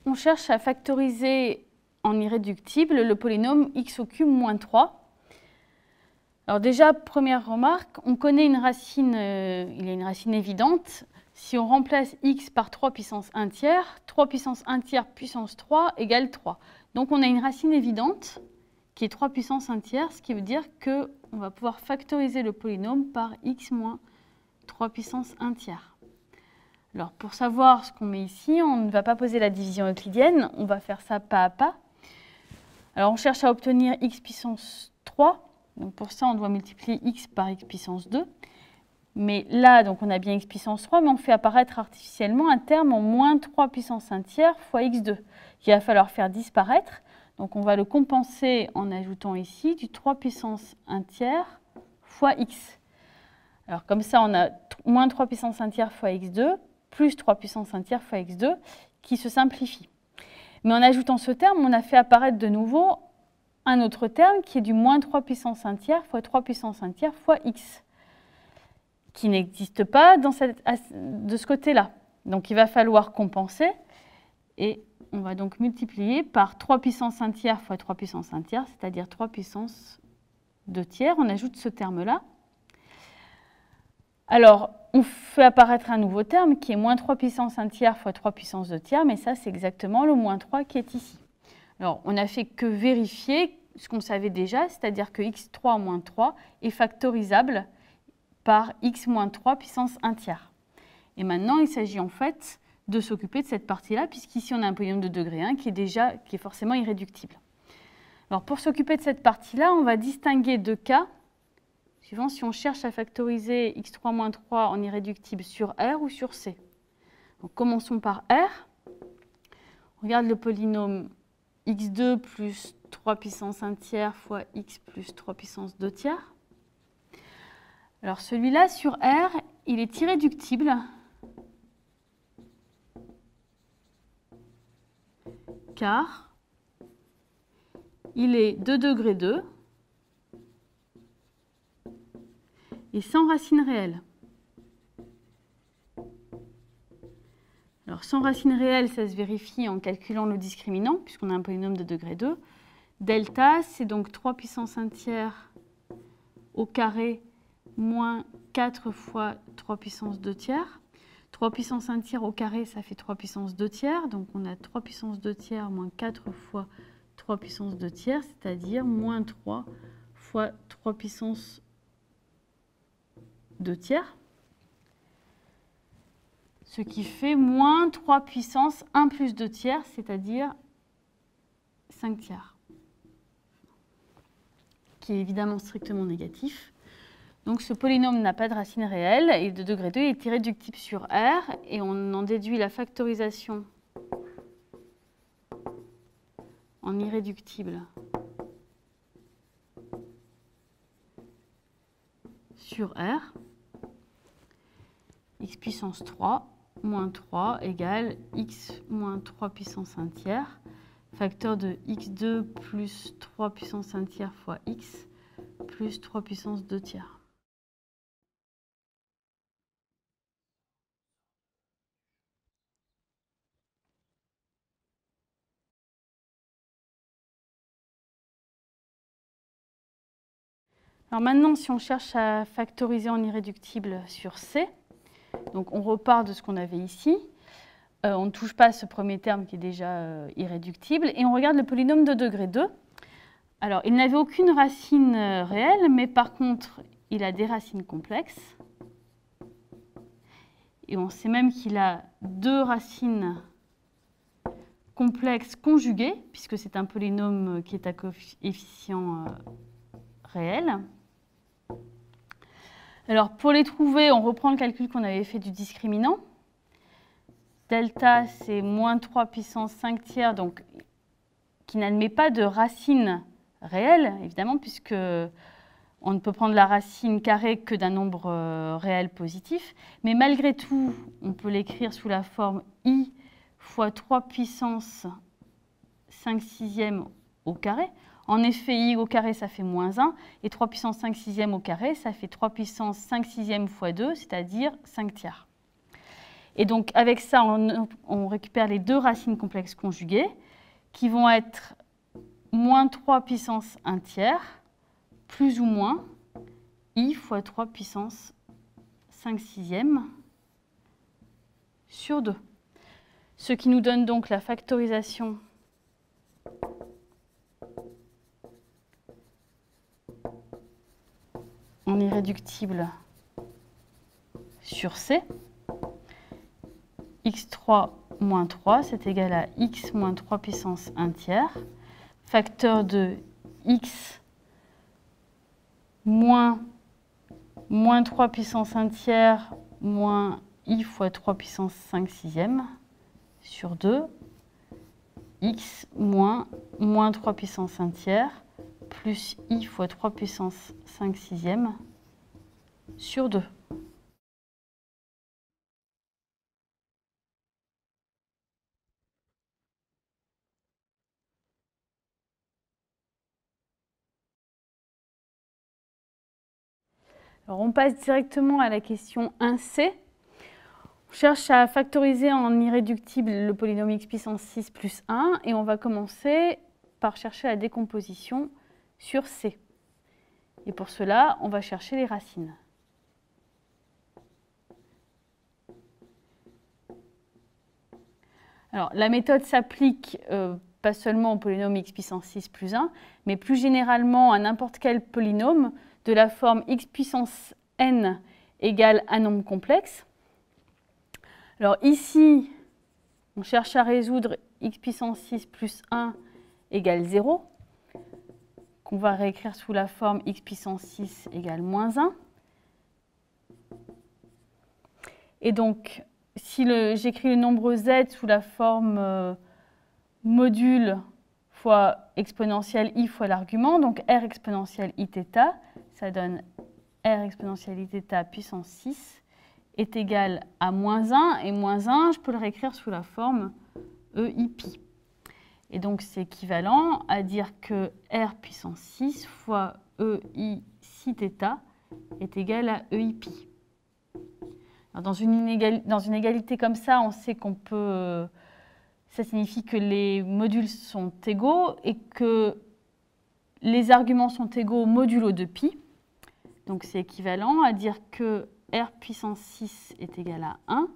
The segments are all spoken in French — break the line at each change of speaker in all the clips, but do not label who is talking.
on cherche à factoriser en irréductible le polynôme x au cube moins 3. Alors déjà, première remarque, on connaît une racine, il y a une racine évidente. Si on remplace x par 3 puissance 1 tiers, 3 puissance 1 tiers puissance 3 égale 3. Donc on a une racine évidente qui est 3 puissance 1 tiers, ce qui veut dire qu'on va pouvoir factoriser le polynôme par x moins 3 puissance 1 tiers. Alors pour savoir ce qu'on met ici, on ne va pas poser la division euclidienne, on va faire ça pas à pas. Alors on cherche à obtenir x puissance 3, donc pour ça on doit multiplier x par x puissance 2. Mais là, donc on a bien x puissance 3, mais on fait apparaître artificiellement un terme en moins 3 puissance 1 tiers fois x2, qu'il va falloir faire disparaître. Donc on va le compenser en ajoutant ici du 3 puissance 1 tiers fois x. Alors comme ça, on a moins 3 puissance 1 tiers fois x2, plus 3 puissance 1 tiers fois x2, qui se simplifie. Mais en ajoutant ce terme, on a fait apparaître de nouveau un autre terme qui est du moins 3 puissance 1 tiers fois 3 puissance 1 tiers fois x, qui n'existe pas de ce côté-là. Donc il va falloir compenser, et on va donc multiplier par 3 puissance 1 tiers fois 3 puissance 1 tiers, c'est-à-dire 3 puissance 2 tiers. On ajoute ce terme-là. Alors, on fait apparaître un nouveau terme qui est moins 3 puissance 1 tiers fois 3 puissance 2 tiers, mais ça, c'est exactement le moins 3 qui est ici. Alors, on n'a fait que vérifier ce qu'on savait déjà, c'est-à-dire que x3 moins 3 est factorisable par x moins 3 puissance 1 tiers. Et maintenant, il s'agit en fait de s'occuper de cette partie-là, puisqu'ici, on a un polynôme de degré 1 qui est forcément irréductible. Alors, pour s'occuper de cette partie-là, on va distinguer deux cas, suivant si on cherche à factoriser x3 moins 3 en irréductible sur R ou sur C. Donc, commençons par R. On regarde le polynôme x2 plus 3 puissance 1 tiers fois x plus 3 puissance 2 tiers. Alors celui-là, sur R, il est irréductible car il est de degré 2 et sans racine réelle. Alors sans racine réelle, ça se vérifie en calculant le discriminant, puisqu'on a un polynôme de degré 2. Delta, c'est donc 3 puissance 1 tiers au carré moins 4 fois 3 puissance 2 tiers. 3 puissance 1 tiers au carré, ça fait 3 puissance 2 tiers. Donc on a 3 puissance 2 tiers moins 4 fois 3 puissance 2 tiers, c'est-à-dire moins 3 fois 3 puissance 2 tiers. Ce qui fait moins 3 puissance 1 plus 2 tiers, c'est-à-dire 5 tiers, qui est évidemment strictement négatif. Donc ce polynôme n'a pas de racine réelle et de degré 2 est irréductible sur R, et on en déduit la factorisation en irréductible sur R. X puissance 3 moins 3 égale x moins 3 puissance 1 tiers, facteur de x2 plus 3 puissance 1 tiers fois x plus 3 puissance 2 tiers. Alors maintenant, si on cherche à factoriser en irréductible sur C, donc on repart de ce qu'on avait ici. On ne touche pas à ce premier terme qui est déjà irréductible, et on regarde le polynôme de degré 2. Alors, il n'avait aucune racine réelle, mais par contre, il a des racines complexes. Et on sait même qu'il a deux racines complexes conjuguées, puisque c'est un polynôme qui est à coefficient réel. Alors, pour les trouver, on reprend le calcul qu'on avait fait du discriminant. Delta, c'est moins 3 puissance 5 tiers, donc qui n'admet pas de racine réelle, évidemment, puisque on ne peut prendre la racine carrée que d'un nombre réel positif. Mais malgré tout, on peut l'écrire sous la forme i fois 3 puissance 5 sixièmes au carré. En effet, i au carré, ça fait moins 1, et 3 puissance 5 sixièmes au carré, ça fait 3 puissance 5 sixièmes fois 2, c'est-à-dire 5 tiers. Et donc, avec ça, on récupère les deux racines complexes conjuguées qui vont être moins 3 puissance 1 tiers, plus ou moins i fois 3 puissance 5 sixièmes sur 2. Ce qui nous donne donc la factorisation en irréductible sur C. x3 moins 3, c'est égal à x moins 3 puissance 1 tiers, facteur de x moins 3 puissance 1 tiers moins i fois 3 puissance 5 sixièmes sur 2, x moins 3 puissance 1 tiers plus i fois 3 puissance 5 sixièmes sur 2. Alors on passe directement à la question 1c. On cherche à factoriser en irréductible le polynôme x puissance 6 plus 1 et on va commencer par chercher la décomposition sur c. Et pour cela, on va chercher les racines. Alors la méthode s'applique pas seulement au polynôme x puissance 6 plus 1, mais plus généralement à n'importe quel polynôme de la forme x puissance n égale un nombre complexe. Alors ici, on cherche à résoudre x puissance 6 plus 1 égale 0, qu'on va réécrire sous la forme x puissance 6 égale moins 1. Et donc, si j'écris le nombre z sous la forme module fois exponentielle i fois l'argument, donc r exponentielle iθ, ça donne r exponentielle iθ puissance 6 est égal à moins 1, et moins 1, je peux le réécrire sous la forme EIπ. Et donc, c'est équivalent à dire que r puissance 6 fois EI si θ est égal à EIπ. Alors, dans une égalité comme ça, on sait qu'on peut... ça signifie que les modules sont égaux et que les arguments sont égaux modulo de pi. Donc, c'est équivalent à dire que r puissance 6 est égal à 1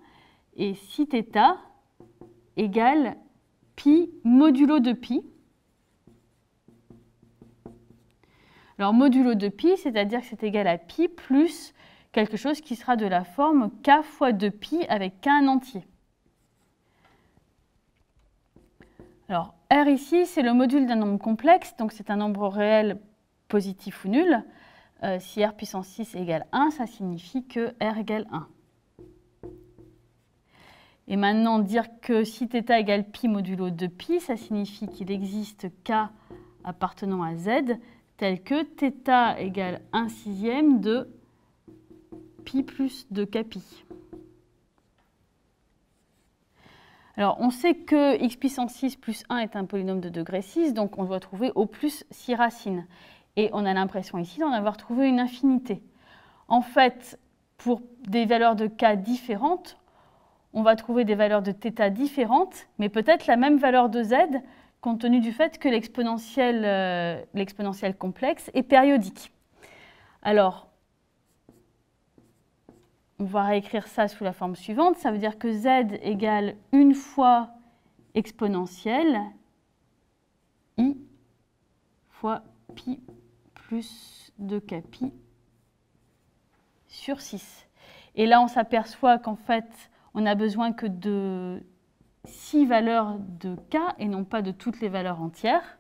et si θ égale pi modulo de pi. Alors, modulo de pi, c'est-à-dire que c'est égal à pi plus quelque chose qui sera de la forme k fois 2pi avec k un entier. Alors, r ici, c'est le module d'un nombre complexe, donc c'est un nombre réel positif ou nul. Si r puissance 6 égale 1, ça signifie que r égale 1. Et maintenant, dire que si θ égale pi modulo 2pi, ça signifie qu'il existe k appartenant à z, tel que θ égale 1 sixième de pi plus 2kpi. Alors, on sait que x puissance 6 plus 1 est un polynôme de degré 6, donc on doit trouver au plus 6 racines. Et on a l'impression ici d'en avoir trouvé une infinité. En fait, pour des valeurs de k différentes, on va trouver des valeurs de θ différentes, mais peut-être la même valeur de z, compte tenu du fait que l'exponentielle complexe est périodique. Alors, on va réécrire ça sous la forme suivante. Ça veut dire que z égale une fois exponentielle i fois pi plus 2kpi sur 6. Et là, on s'aperçoit qu'en fait, on n'a besoin que de 6 valeurs de k et non pas de toutes les valeurs entières.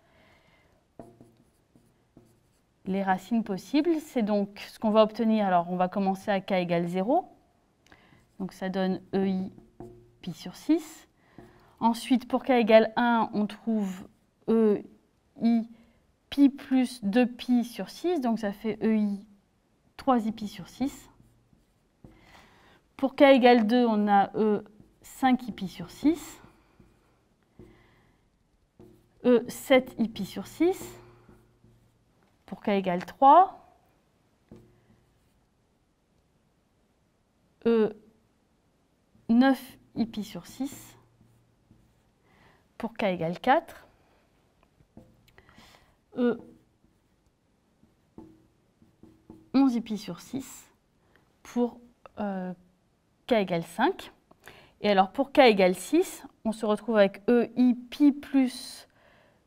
Les racines possibles, c'est donc ce qu'on va obtenir. Alors, on va commencer à k égale 0. Donc, ça donne EI pi sur 6. Ensuite, pour k égale 1, on trouve EI pi plus 2pi sur 6. Donc, ça fait EI 3i pi sur 6. Pour k égale 2, on a E 5i pi sur 6. E 7i pi sur 6. Pour k égale 3, E 9 pi sur 6 pour k égale 4. E 11 pi sur 6 pour k égale 5. Et alors pour k égale 6, on se retrouve avec EI pi plus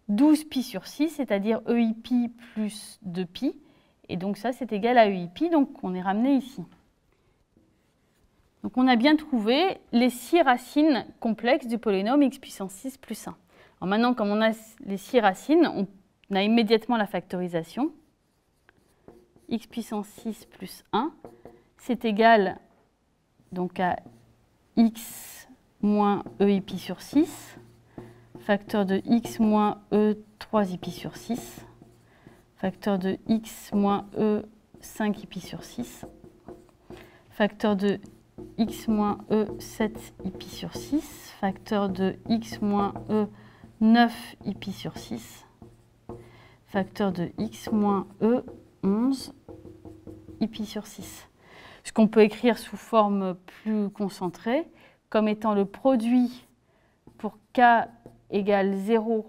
12 pi sur 6, c'est-à-dire EI pi plus 2 pi. Et donc ça, c'est égal à EI pi, donc on est ramené ici. Donc on a bien trouvé les 6 racines complexes du polynôme x puissance 6 plus 1. Alors maintenant, comme on a les 6 racines, on a immédiatement la factorisation. X puissance 6 plus 1, c'est égal donc à x moins EI pi sur 6, facteur de x moins E 3 pi sur 6, facteur de x moins E 5 pi sur 6, facteur de x moins E 7 pi sur 6, facteur de x moins E 9 pi sur 6, facteur de x moins E 11 pi sur 6. Ce qu'on peut écrire sous forme plus concentrée, comme étant le produit pour k égale 0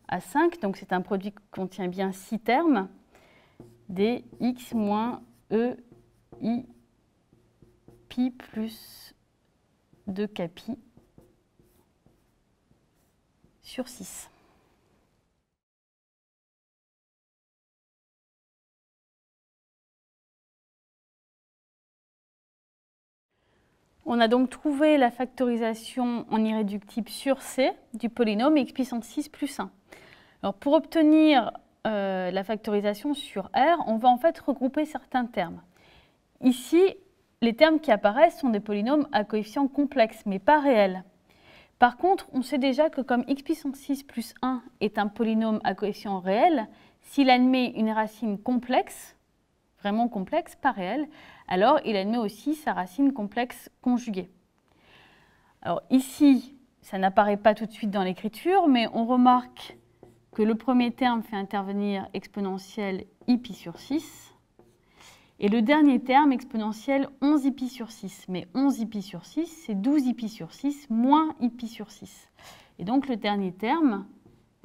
à 5, donc c'est un produit qui contient bien 6 termes, des x moins e i pi plus 2k pi sur 6. On a donc trouvé la factorisation en irréductible sur C du polynôme x puissance 6 plus 1. Alors pour obtenir la factorisation sur R, on va en fait regrouper certains termes. Ici, les termes qui apparaissent sont des polynômes à coefficients complexes, mais pas réels. Par contre, on sait déjà que comme x puissance 6 plus 1 est un polynôme à coefficients réels, s'il admet une racine complexe, vraiment complexe, pas réelle, alors il admet aussi sa racine complexe conjuguée. Alors ici, ça n'apparaît pas tout de suite dans l'écriture, mais on remarque que le premier terme fait intervenir exponentielle i pi sur 6, et le dernier terme exponentielle 11 pi sur 6. Mais 11 pi sur 6, c'est 12 pi sur 6 moins pi sur 6. Et donc le dernier terme,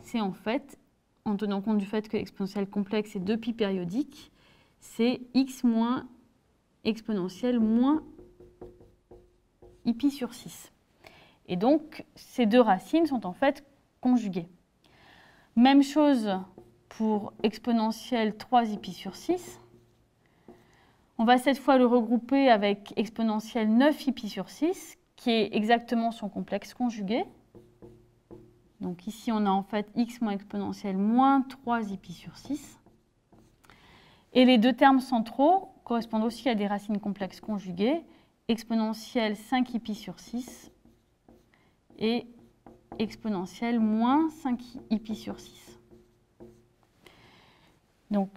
c'est en fait, en tenant compte du fait que l'exponentielle complexe est 2 pi périodique, c'est x moins exponentielle moins pi sur 6. Et donc, ces deux racines sont en fait conjuguées. Même chose pour exponentielle 3 pi sur 6. On va cette fois le regrouper avec exponentielle 9 pi sur 6, qui est exactement son complexe conjugué. Donc ici, on a en fait x moins exponentielle moins 3 pi sur 6. Et les deux termes centraux correspondent aussi à des racines complexes conjuguées, exponentielle 5 pi sur 6 et exponentielle moins 5 pi sur 6. Donc,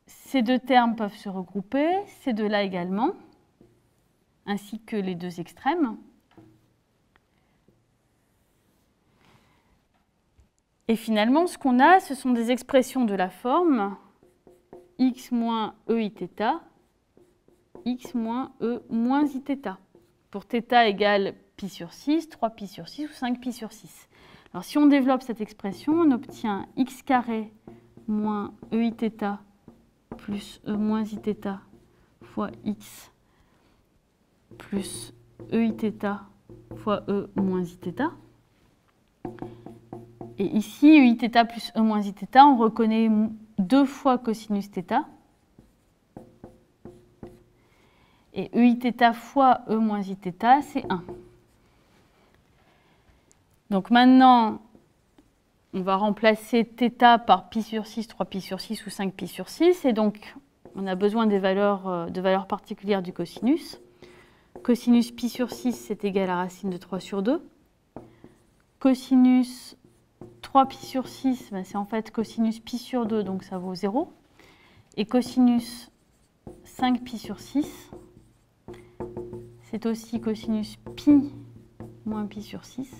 ces deux termes peuvent se regrouper, ces deux-là également, ainsi que les deux extrêmes. Et finalement, ce qu'on a, ce sont des expressions de la forme x moins e iθ, x moins e moins iθ, pour θ égale pi sur 6, 3 pi sur 6 ou 5 pi sur 6. Alors si on développe cette expression, on obtient x carré moins e iθ plus e moins iθ fois x plus e iθ fois e moins iθ. Et ici, e iθ plus e moins iθ, on reconnaît 2 fois cosinus θ. Et e iθ fois e moins iθ, c'est 1. Donc maintenant, on va remplacer θ par pi sur 6, 3 pi sur 6 ou 5 pi sur 6. Et donc, on a besoin des valeurs particulières du cosinus. Cosinus pi sur 6, c'est égal à racine de 3 sur 2. Cosinus 3 pi sur 6, ben c'est en fait cosinus pi sur 2, donc ça vaut 0. Et cosinus 5 pi sur 6, c'est aussi cosinus pi moins pi sur 6.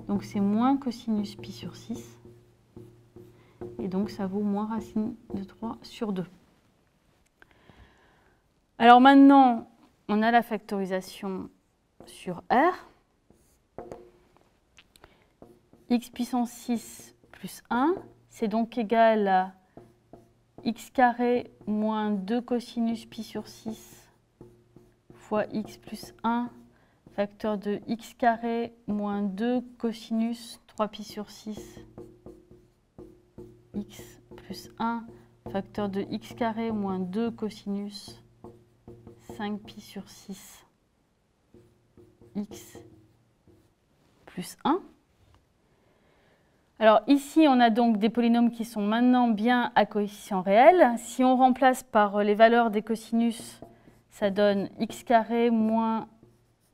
Donc c'est moins cosinus pi sur 6. Et donc ça vaut moins racine de 3 sur 2. Alors maintenant, on a la factorisation sur R. X puissance 6 plus 1, c'est donc égal à x carré moins 2 cosinus pi sur 6 fois x plus 1 facteur de x carré moins 2 cosinus 3 pi sur 6 x plus 1 facteur de x carré moins 2 cosinus 5 pi sur 6 x plus 1. Alors ici, on a donc des polynômes qui sont maintenant bien à coefficient réel. Si on remplace par les valeurs des cosinus, ça donne x carré moins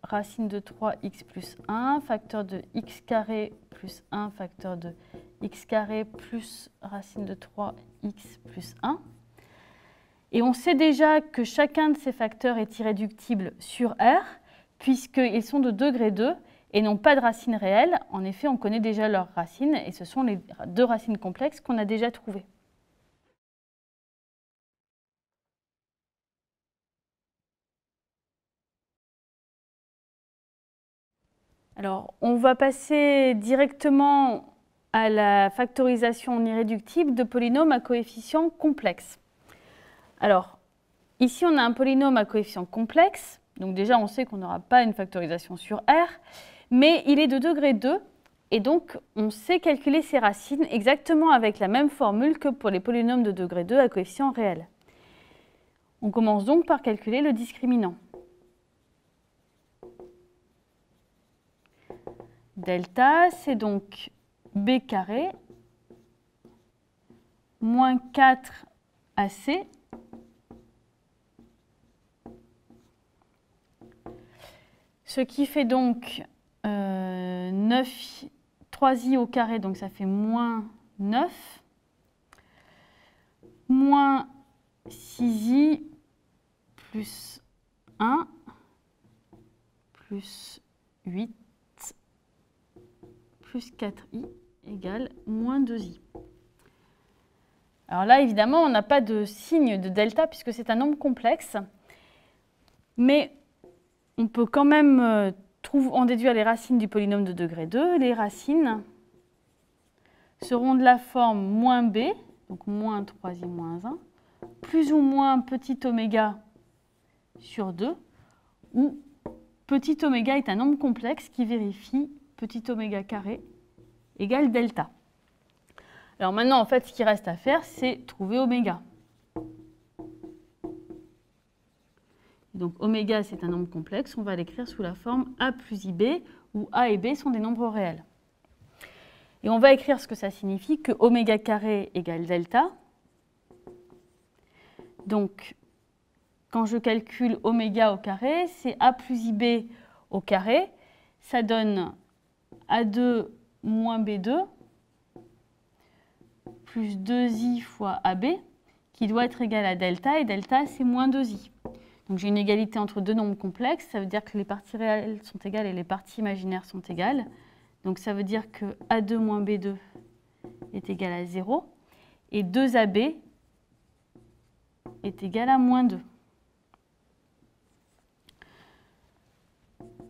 racine de 3x plus 1, facteur de x carré plus 1, facteur de x carré plus racine de 3x plus 1. Et on sait déjà que chacun de ces facteurs est irréductible sur R, puisqu'ils sont de degré 2 et n'ont pas de racines réelles. En effet, on connaît déjà leurs racines, et ce sont les deux racines complexes qu'on a déjà trouvées. Alors, on va passer directement à la factorisation en irréductible de polynômes à coefficients complexes. Alors, ici, on a un polynôme à coefficient complexe. Donc déjà, on sait qu'on n'aura pas une factorisation sur R, mais il est de degré 2, et donc on sait calculer ses racines exactement avec la même formule que pour les polynômes de degré 2 à coefficient réel. On commence donc par calculer le discriminant. Delta, c'est donc b carré moins 4ac ce qui fait donc 3i au carré, donc ça fait moins 9, moins 6i plus 1 plus 8 plus 4i égale moins 2i. Alors là, évidemment, on n'a pas de signe de delta puisque c'est un nombre complexe, mais on peut quand même en déduire les racines du polynôme de degré 2. Les racines seront de la forme moins b, donc moins 3i moins 1, plus ou moins petit oméga sur 2, où petit oméga est un nombre complexe qui vérifie petit oméga carré égale delta. Alors maintenant, en fait, ce qui reste à faire, c'est trouver oméga. Donc oméga, c'est un nombre complexe, on va l'écrire sous la forme a plus ib, où a et b sont des nombres réels. Et on va écrire ce que ça signifie, que oméga carré égale delta. Donc, quand je calcule oméga au carré, c'est a plus ib au carré. Ça donne a2 moins b2 plus 2i fois ab, qui doit être égal à delta, et delta, c'est moins 2i. Donc j'ai une égalité entre deux nombres complexes, ça veut dire que les parties réelles sont égales et les parties imaginaires sont égales. Donc ça veut dire que A2 moins B2 est égal à 0 et 2AB est égal à moins 2.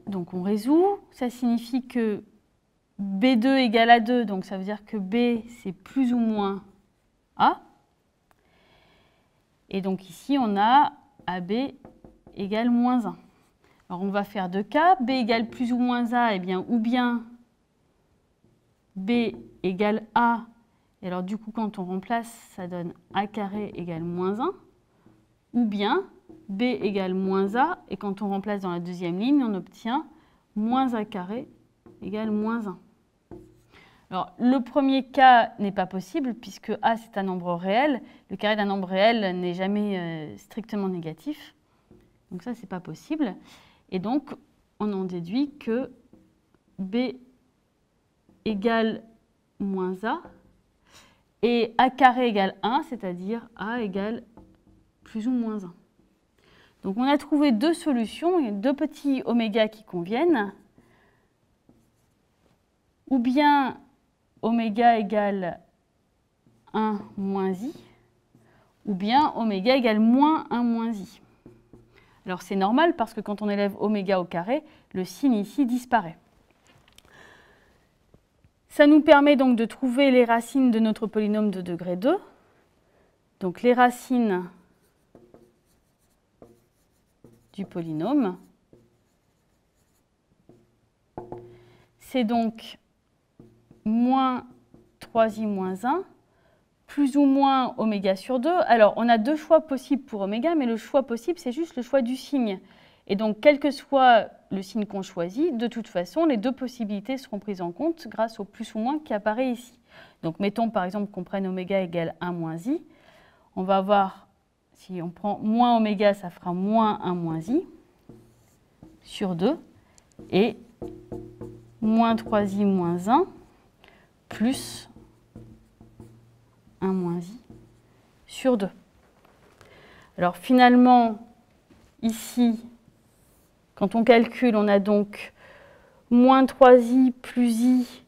Donc on résout, ça signifie que B2 égale à 2, donc ça veut dire que B c'est plus ou moins A. Et donc ici on a AB égale moins 1. Alors on va faire deux cas, B égale plus ou moins A, et bien ou bien B égale A, et alors du coup quand on remplace, ça donne A carré égale moins 1, ou bien B égale moins A, et quand on remplace dans la deuxième ligne, on obtient moins A carré égale moins 1. Alors, le premier cas n'est pas possible puisque A c'est un nombre réel. Le carré d'un nombre réel n'est jamais strictement négatif. Donc ça, c'est pas possible. Et donc, on en déduit que B égale moins A et A carré égale 1, c'est-à-dire A égale plus ou moins 1. Donc on a trouvé deux solutions, il y a deux petits oméga qui conviennent. Ou bien oméga égale 1 moins i, ou bien oméga égale moins 1 moins i. Alors c'est normal parce que quand on élève oméga au carré, le signe ici disparaît. Ça nous permet donc de trouver les racines de notre polynôme de degré 2. Donc les racines du polynôme, c'est donc moins 3i moins 1, plus ou moins oméga sur 2. Alors, on a deux choix possibles pour oméga, mais le choix possible, c'est juste le choix du signe. Et donc, quel que soit le signe qu'on choisit, de toute façon, les deux possibilités seront prises en compte grâce au plus ou moins qui apparaît ici. Donc, mettons par exemple qu'on prenne oméga égale 1 moins i. On va avoir, si on prend moins oméga, ça fera moins 1 moins i sur 2. Et moins 3i moins 1 plus 1 moins i sur 2. Alors finalement, ici, quand on calcule, on a donc moins 3i plus i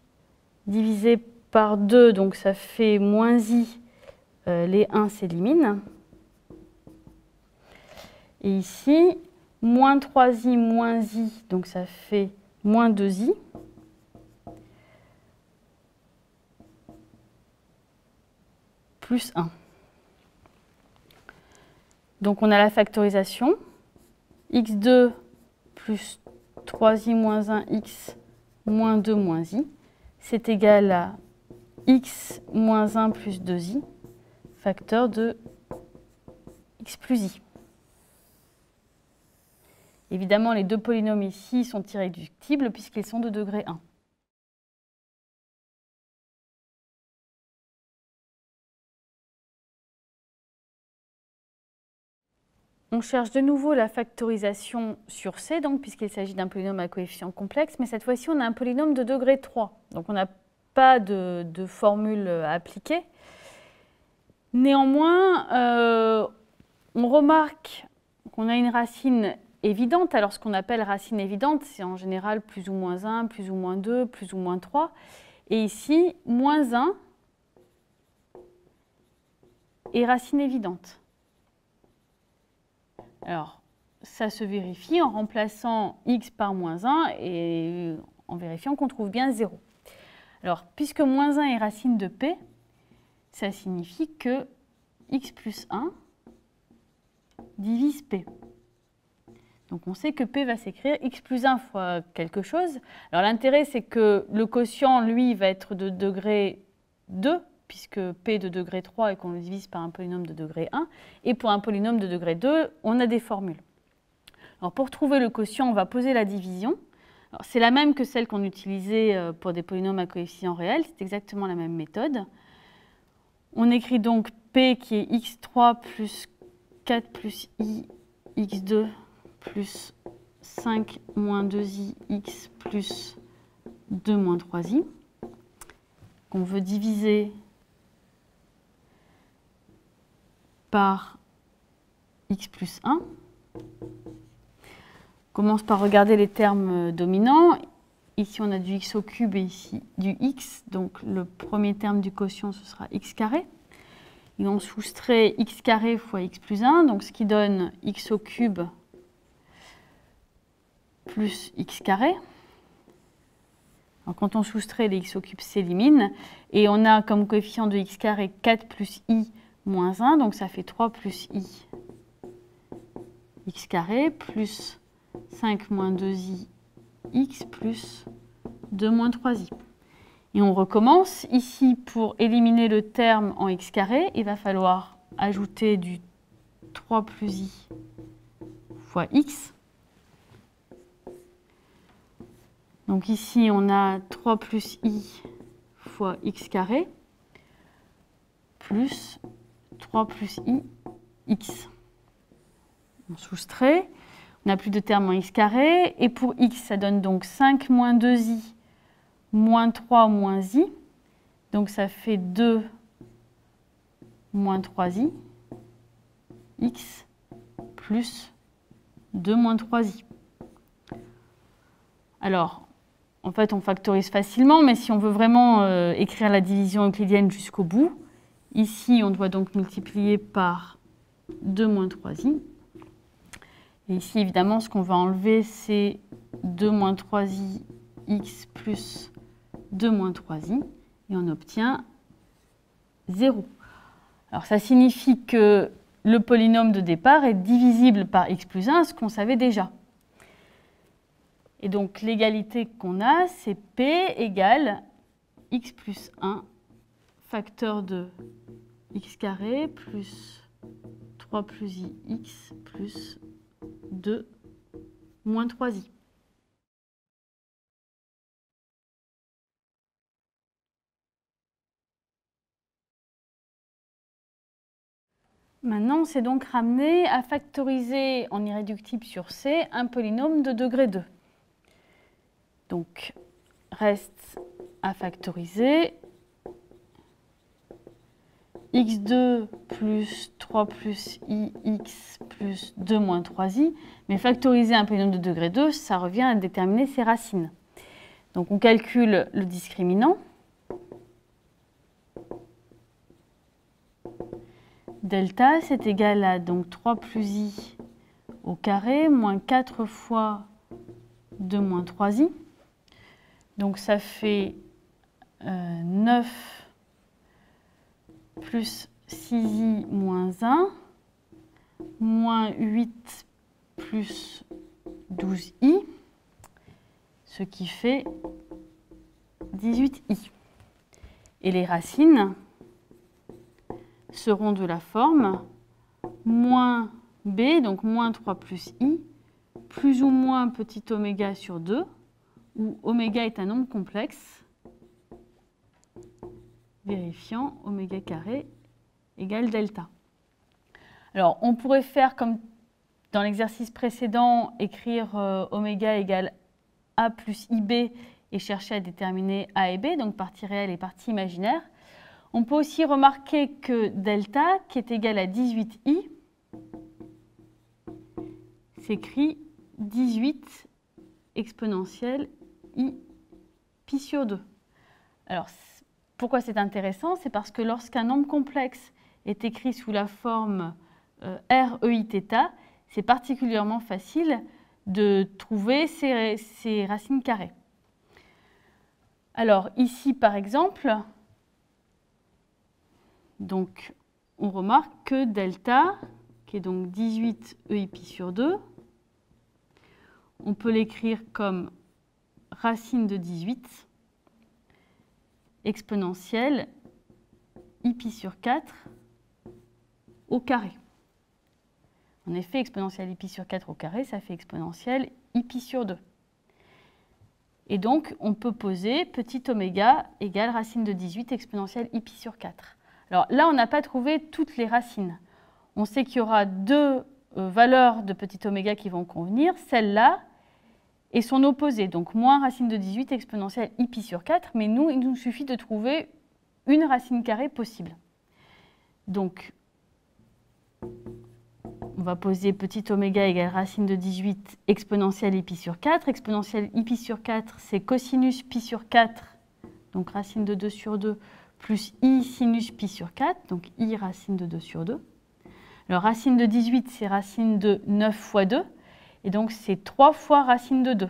divisé par 2, donc ça fait moins i, les 1 s'éliminent. Et ici, moins 3i moins i, donc ça fait moins 2i. Plus 1. Donc on a la factorisation. x2 plus 3i moins 1x moins 2 moins i, c'est égal à x moins 1 plus 2i, facteur de x plus i. Évidemment, les deux polynômes ici sont irréductibles puisqu'ils sont de degré 1. On cherche de nouveau la factorisation sur C, puisqu'il s'agit d'un polynôme à coefficient complexe, mais cette fois-ci, on a un polynôme de degré 3. Donc, on n'a pas de formule appliquée. Néanmoins, on remarque qu'on a une racine évidente. Alors, ce qu'on appelle racine évidente, c'est en général plus ou moins 1, plus ou moins 2, plus ou moins 3. Et ici, moins 1 est racine évidente. Alors, ça se vérifie en remplaçant x par moins 1 et en vérifiant qu'on trouve bien 0. Alors, puisque moins 1 est racine de p, ça signifie que x plus 1 divise p. Donc, on sait que p va s'écrire x plus 1 fois quelque chose. Alors, l'intérêt, c'est que le quotient, lui, va être de degré 2, puisque p est de degré 3 et qu'on le divise par un polynôme de degré 1. Et pour un polynôme de degré 2, on a des formules. Alors pour trouver le quotient, on va poser la division. C'est la même que celle qu'on utilisait pour des polynômes à coefficient réel. C'est exactement la même méthode. On écrit donc p qui est x3 plus 4 plus i x2 plus 5 moins 2i x plus 2 moins 3i. Qu'on veut diviser par x plus 1. On commence par regarder les termes dominants. Ici, on a du x au cube et ici du x. Donc, le premier terme du quotient, ce sera x carré. Et on soustrait x carré fois x plus 1, donc ce qui donne x au cube plus x carré. Alors, quand on soustrait, les x au cube s'éliminent. Et on a comme coefficient de x carré 4 plus i moins 1, donc ça fait 3 plus i x carré plus 5 moins 2i x plus 2 moins 3i. Et on recommence. Ici, pour éliminer le terme en x carré, il va falloir ajouter du 3 plus i fois x. Donc ici, on a 3 plus i fois x carré plus 3 plus i x. On soustrait, on n'a plus de terme en x carré, et pour x, ça donne donc 5 moins 2i moins 3 moins i, donc ça fait 2 moins 3i, x plus 2 moins 3i. Alors, en fait, on factorise facilement, mais si on veut vraiment écrire la division euclidienne jusqu'au bout, ici, on doit donc multiplier par 2 moins 3i. Et ici, évidemment, ce qu'on va enlever, c'est 2 moins 3i x plus 2 moins 3i. Et on obtient 0. Alors, ça signifie que le polynôme de départ est divisible par x plus 1, ce qu'on savait déjà. Et donc, l'égalité qu'on a, c'est P égale x plus 1 facteur de x carré plus 3 plus i x plus 2 moins 3i. Maintenant, on s'est donc ramené à factoriser en irréductible sur C un polynôme de degré 2. Donc, reste à factoriser x2 plus 3 plus i x plus 2 moins 3i. Mais factoriser un polynôme de degré 2, ça revient à déterminer ses racines. Donc, on calcule le discriminant. Delta, c'est égal à donc 3 plus i au carré moins 4 fois 2 moins 3i. Donc ça fait 9 plus 6i moins 1, moins 8 plus 12i, ce qui fait 18i. Et les racines seront de la forme moins b, donc moins 3 plus i, plus ou moins petit oméga sur 2, où oméga est un nombre complexe, vérifiant oméga carré égale delta. Alors, on pourrait faire comme dans l'exercice précédent, écrire oméga égale a plus ib et chercher à déterminer a et b, donc partie réelle et partie imaginaire. On peut aussi remarquer que delta, qui est égal à 18i, s'écrit 18 exponentielle i pi sur 2. Alors, pourquoi c'est intéressant? C'est parce que lorsqu'un nombre complexe est écrit sous la forme REIθ, c'est particulièrement facile de trouver ses racines carrées. Alors, ici, par exemple, donc, on remarque que delta, qui est donc 18 EI pi sur 2, on peut l'écrire comme racine de 18 exponentielle i pi sur 4 au carré. En effet, exponentielle i pi sur 4 au carré, ça fait exponentielle i pi sur 2. Et donc, on peut poser petit oméga égale racine de 18 exponentielle i pi sur 4. Alors là, on n'a pas trouvé toutes les racines. On sait qu'il y aura deux valeurs de petit oméga qui vont convenir, celle-là et son opposé, donc moins racine de 18 exponentielle i pi sur 4, mais nous, il nous suffit de trouver une racine carrée possible. Donc, on va poser petit oméga égale racine de 18 exponentielle i pi sur 4. Exponentielle i pi sur 4, c'est cosinus pi sur 4, donc racine de 2 sur 2, plus i sinus pi sur 4, donc i racine de 2 sur 2. Alors, racine de 18, c'est racine de 9 fois 2, et donc c'est 3 fois racine de 2.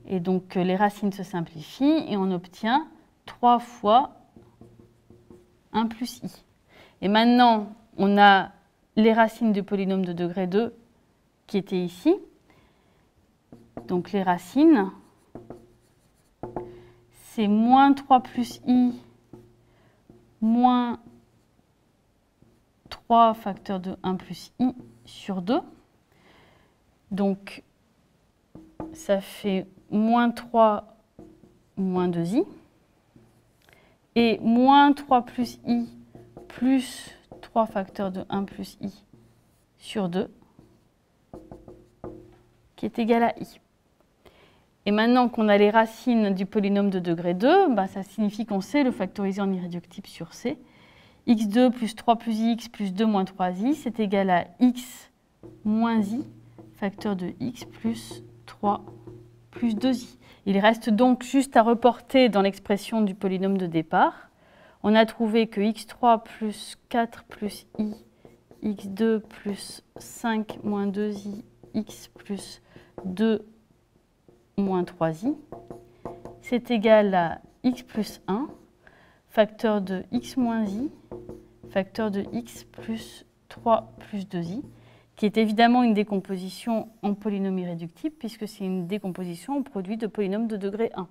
Et donc, les racines se simplifient, et on obtient 3 fois 1 plus i. Et maintenant, on a les racines du polynôme de degré 2 qui étaient ici. Donc, les racines, c'est moins 3 plus i moins 3 facteur de 1 plus i sur 2. Donc, ça fait moins 3 moins 2i. Et moins 3 plus i plus 3 facteur de 1 plus i sur 2, qui est égal à i. Et maintenant qu'on a les racines du polynôme de degré 2, ça signifie qu'on sait le factoriser en irréductible sur C. x2 plus 3 plus x plus 2 moins 3i, c'est égal à x moins i, facteur de x plus 3 plus 2i. Il reste donc juste à reporter dans l'expression du polynôme de départ. On a trouvé que x3 plus 4 plus i x2 plus 5 moins 2i x plus 2 moins 3i, c'est égal à x plus 1, facteur de x moins i, facteur de x plus 3 plus 2i, qui est évidemment une décomposition en polynôme irréductible, puisque c'est une décomposition en produit de polynômes de degré 1.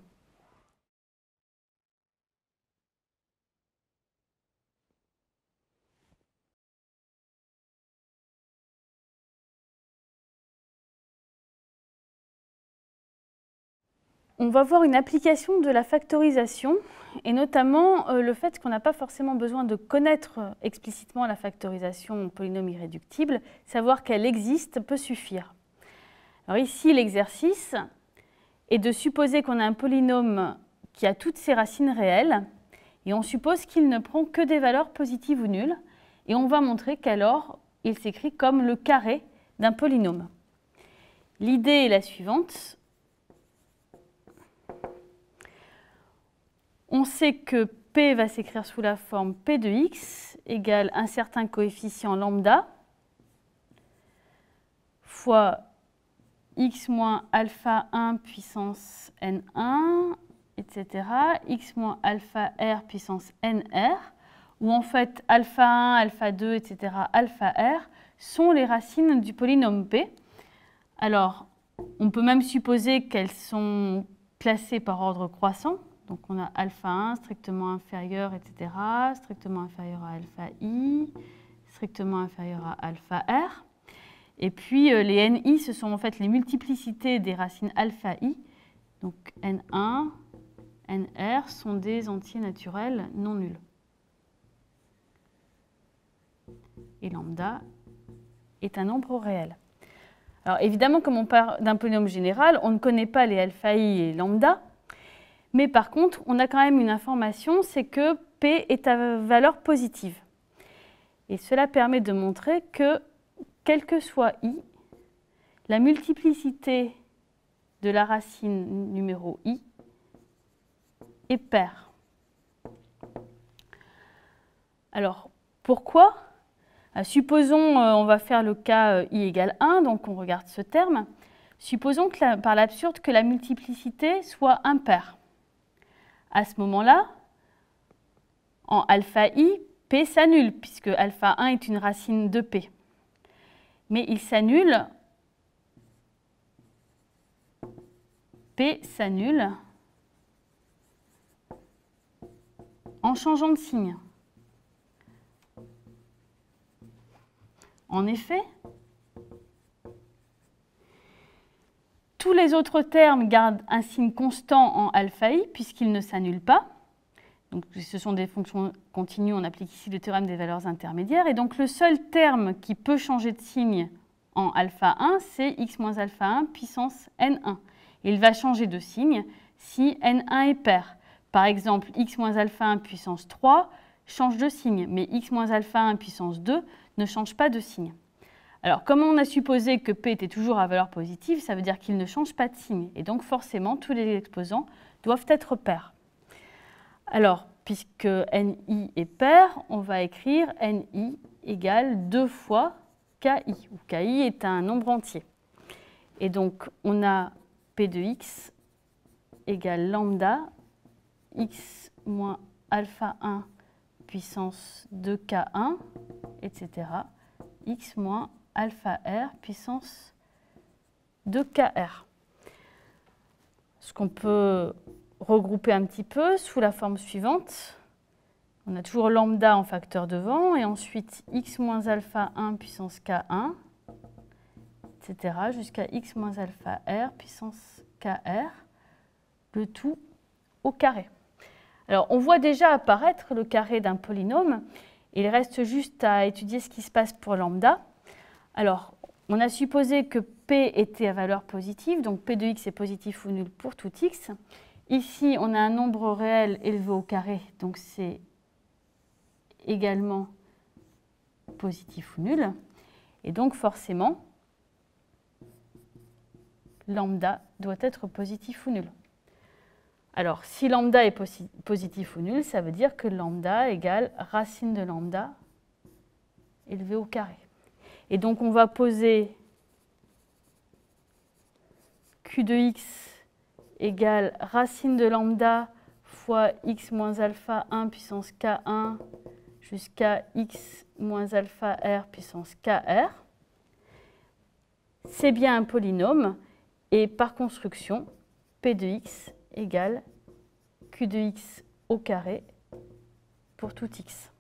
On va voir une application de la factorisation, et notamment le fait qu'on n'a pas forcément besoin de connaître explicitement la factorisation en polynôme irréductible, savoir qu'elle existe peut suffire. Alors ici, l'exercice est de supposer qu'on a un polynôme qui a toutes ses racines réelles, et on suppose qu'il ne prend que des valeurs positives ou nulles, et on va montrer qu'alors il s'écrit comme le carré d'un polynôme. L'idée est la suivante. On sait que P va s'écrire sous la forme P de x égale un certain coefficient lambda fois x moins alpha 1 puissance n1, etc., x moins alpha r puissance nr, où en fait alpha 1, alpha 2, etc., alpha r sont les racines du polynôme P. Alors, on peut même supposer qu'elles sont classées par ordre croissant. Donc on a alpha 1 strictement inférieur, etc., strictement inférieur à alpha i, strictement inférieur à alpha r. Et puis les ni, ce sont en fait les multiplicités des racines alpha i. Donc n1, nr sont des entiers naturels non nuls. Et lambda est un nombre réel. Alors évidemment, comme on part d'un polynôme général, on ne connaît pas les alpha i et lambda. Mais par contre, on a quand même une information, c'est que P est à valeur positive. Et cela permet de montrer que, quel que soit I, la multiplicité de la racine numéro I est paire. Alors, pourquoi? Supposons, on va faire le cas I égale 1, donc on regarde ce terme. Supposons que, par l'absurde que la multiplicité soit impaire. À ce moment-là, en alpha i, P s'annule, puisque alpha 1 est une racine de P. Mais il s'annule, P s'annule en changeant de signe. En effet, tous les autres termes gardent un signe constant en alpha i puisqu'ils ne s'annulent pas. Donc, ce sont des fonctions continues, on applique ici le théorème des valeurs intermédiaires. Et donc le seul terme qui peut changer de signe en alpha 1, c'est x moins alpha 1 puissance n1. Et il va changer de signe si n1 est pair. Par exemple, x moins alpha 1 puissance 3 change de signe, mais x moins alpha 1 puissance 2 ne change pas de signe. Alors, comme on a supposé que P était toujours à valeur positive, ça veut dire qu'il ne change pas de signe. Et donc, forcément, tous les exposants doivent être pairs. Alors, puisque NI est pair, on va écrire NI égale 2 fois KI, où KI est un nombre entier. Et donc, on a P de x égale lambda x moins alpha 1 puissance 2K1, etc., x moins alpha r puissance 2kr. Ce qu'on peut regrouper un petit peu sous la forme suivante. On a toujours lambda en facteur devant, et ensuite x moins alpha 1 puissance k1, etc., jusqu'à x moins alpha r puissance kr, le tout au carré. Alors, on voit déjà apparaître le carré d'un polynôme. Il reste juste à étudier ce qui se passe pour lambda. Alors, on a supposé que P était à valeur positive, donc P de x est positif ou nul pour tout x. Ici, on a un nombre réel élevé au carré, donc c'est également positif ou nul. Et donc, forcément, lambda doit être positif ou nul. Alors, si lambda est positif ou nul, ça veut dire que lambda égale racine de lambda élevé au carré. Et donc on va poser Q de x égale racine de lambda fois x moins alpha 1 puissance k1 jusqu'à x moins alpha r puissance kr. C'est bien un polynôme et par construction, p de x égale q de x au carré pour tout x.